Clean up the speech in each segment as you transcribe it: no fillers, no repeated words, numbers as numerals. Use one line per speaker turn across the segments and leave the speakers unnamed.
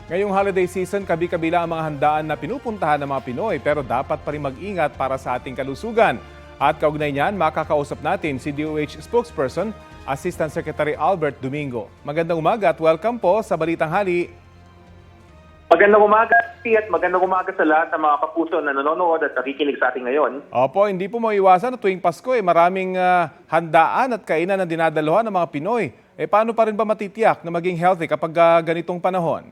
Ngayong holiday season, kabi-kabila ang mga handaan na pinupuntahan ng mga Pinoy pero dapat pa rin mag-ingat para sa ating kalusugan. At kaugnay niyan, makakausap natin si DOH spokesperson, Assistant Secretary Albert Domingo. Magandang umaga at welcome po sa Balitang Hali.
Magandang umaga, at magandang umaga sa lahat ng mga kapuso na nanonood at nakikinig sa atin ngayon.
Opo, hindi po maiwasan na tuwing Pasko maraming handaan at kainan na dinadaluhan ng mga Pinoy. Paano pa rin ba matitiyak na maging healthy kapag ganitong panahon?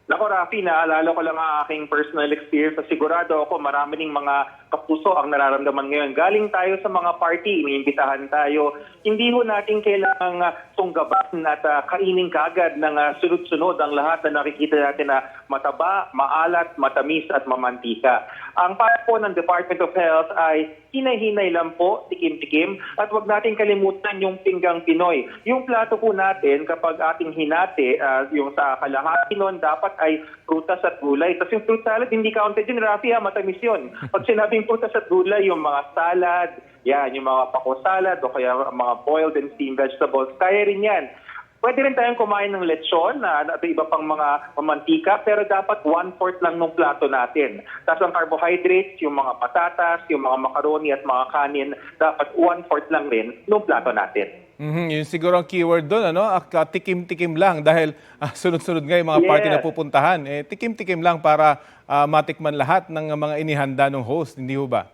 Nako Rafi, naalala ko lang ang aking personal experience. Sigurado ako marami ng mga kapuso ang nararamdaman ngayon. Galing tayo sa mga party, iniimbitahan tayo. Hindi ho natin kailangang tunggaban at kainin kagad ng sunod-sunod ang lahat na nakikita natin na mataba, maalat, matamis at mamantika. Ang para po ng Department of Health ay hinay-hinay lang po, tikim-tikim, at huwag natin kalimutan yung pinggang Pinoy. Yung plato po natin, kapag ating hinati, yung sa kalahati nun, dapat ay prutas at gulay. Tapos yung fruit salad, hindi counted yun, Rafi, matamis yun. Pag sinabing prutas at gulay, yung mga salad, yan, yung mga pako salad, o kaya mga boiled and steamed vegetables, kaya rin yan. Pwede rin tayong kumain ng lechon at iba pang mga mamantika, pero dapat 1/4 lang ng plato natin. Tapos ang carbohydrates, yung mga patatas, yung mga macaroni at mga kanin, dapat 1/4 lang rin ng plato natin.
Yun siguro ang keyword doon, tikim-tikim lang dahil sunod-sunod nga yung mga party na pupuntahan. Tikim-tikim lang para matikman lahat ng mga inihanda ng host, hindi ho ba?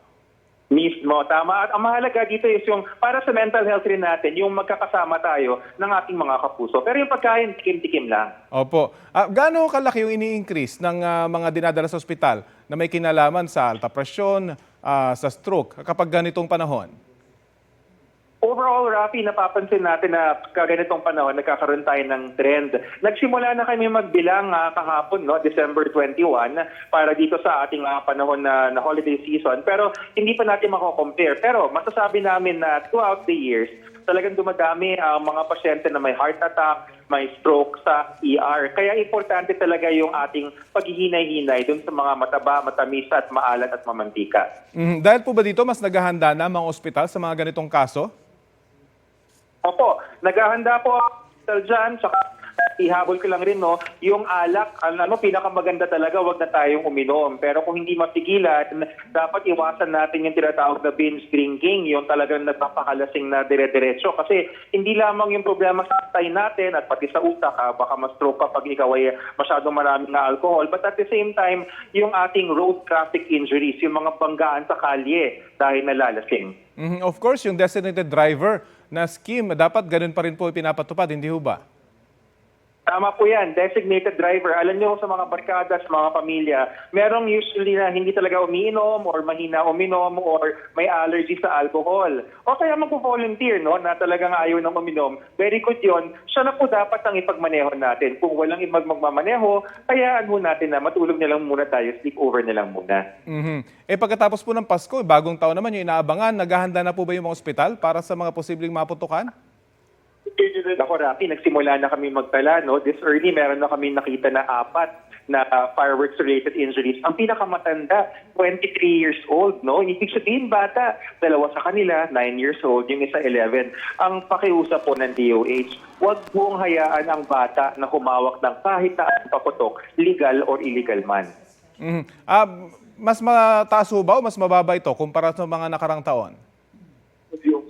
Mismo, tama. At ang mahalaga dito is yung para sa mental health rin natin, yung magkakasama tayo ng ating mga kapuso. Pero yung pagkain, tikim-tikim lang.
Opo. Gaano kalaki yung ini-increase ng mga dinadala sa ospital na may kinalaman sa alta presyon, sa stroke kapag ganitong panahon?
Overall, Rafi, napapansin natin na kaganitong panahon, nagkakaroon tayo ng trend. Nagsimula na kami magbilang kahapon, December 21, para dito sa ating panahon na holiday season. Pero hindi pa natin mako-compare. Pero masasabi namin na throughout the years, talagang dumadami ang mga pasyente na may heart attack, may stroke sa ER. Kaya importante talaga yung ating paghihinay-hinay dun sa mga mataba, matamis at maalat at mamantika.
Dahil po ba dito mas naghahanda na mga ospital sa mga ganitong kaso?
Opo, naghahanda po ako dyan, saka ihabol ko lang rin, yung alak, pinakamaganda talaga, wag na tayong uminom. Pero kung hindi mapigilan, dapat iwasan natin yung tinatawag na binge drinking, yung talagang nagpapakalasing na dire-diretso. Kasi hindi lamang yung problema sa tayo natin at pati sa utak, baka ma-stroke kapag ikaw ay masyadong maraming na alcohol. But at the same time, yung ating road traffic injuries, yung mga banggaan sa kalye dahil nalalasing.
Of course, yung designated driver na scheme, dapat ganun pa rin po pinapatupad, hindi ho ba?
Tama po yan, designated driver. Alam niyo sa mga barkada, sa mga pamilya, merong usually na hindi talaga umiinom or mahina uminom or may allergy sa alcohol. O kaya magpo-volunteer, na talagang ayaw ng uminom. Very good yun. Siya na po dapat ang ipagmaneho natin. Kung walang magmamaneho, hayaan mo natin na matulog na lang muna tayo, sleep over na lang muna.
Pagkatapos po ng Pasko, bagong taon naman yung inaabangan, naghahanda na po ba yung mga ospital para sa mga posibleng maputukan?
Ako, Rafi, nagsimula na kami magtala. This early, meron na kami nakita na 4 na fireworks-related injuries. Ang pinakamatanda, 23 years old. Ibig sabihin, bata. 2 sa kanila, 9 years old. Yung isa, 11. Ang pakiusap po ng DOH, huwag mong hayaan ang bata na humawak ng kahit na paputok, legal or illegal man.
Mas mataas ho ba o mas mababa ito kumpara sa mga nakarang taon?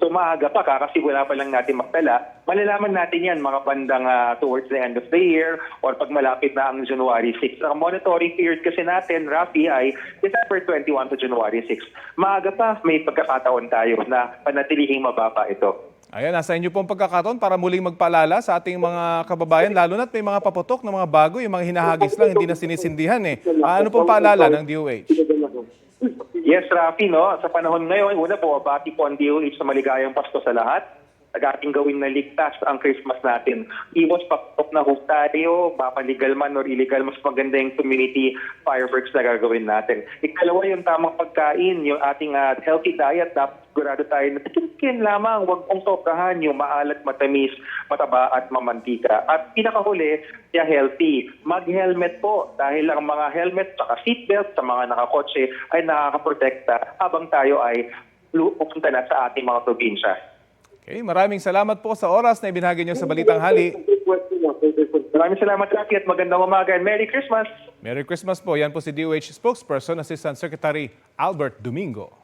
So maaga pa, kakasimula pa lang natin magtala, malalaman natin yan mga bandang towards the end of the year or pag malapit na ang January 6. Ang monitoring period kasi natin, Rafi, ay December 21 to January 6. Maaga pa, may pagkakataon tayo na panatilihing mababa ito.
Ayan, nasa inyo pong pagkakataon para muling magpaalala sa ating mga kababayan, lalo na't may mga paputok ng mga bago, yung mga hinahagis lang, hindi na sinisindihan. Ano pong paalala ng DOH?
Yes, Rafi, sa panahon ngayon, una po, bati po ang DOH sa maligayang Pasko sa lahat. Ating gawin na ligtas ang Christmas natin. Iwas paputok na host tayo, baka legal man or illegal, mas maganda yung community fireworks na gagawin natin. Ikalawa, yung tamang pagkain, yung ating healthy diet, dapat sigurado tayo na tikin lamang, huwag pong sobrahan yung maalat, matamis, mataba at mamantika. At pinakahuli, healthy. Mag-helmet po dahil ang mga helmet at seatbelt sa mga nakakotse ay nakakaprotekta habang tayo ay pupunta na sa ating mga probinsya.
Okay, maraming salamat po sa oras na ibinahagi niyo sa Balitang Hali.
Maraming salamat, Rafi, at magandang umaga and Merry Christmas!
Merry Christmas po. Yan po si DOH spokesperson, Assistant Secretary Albert Domingo.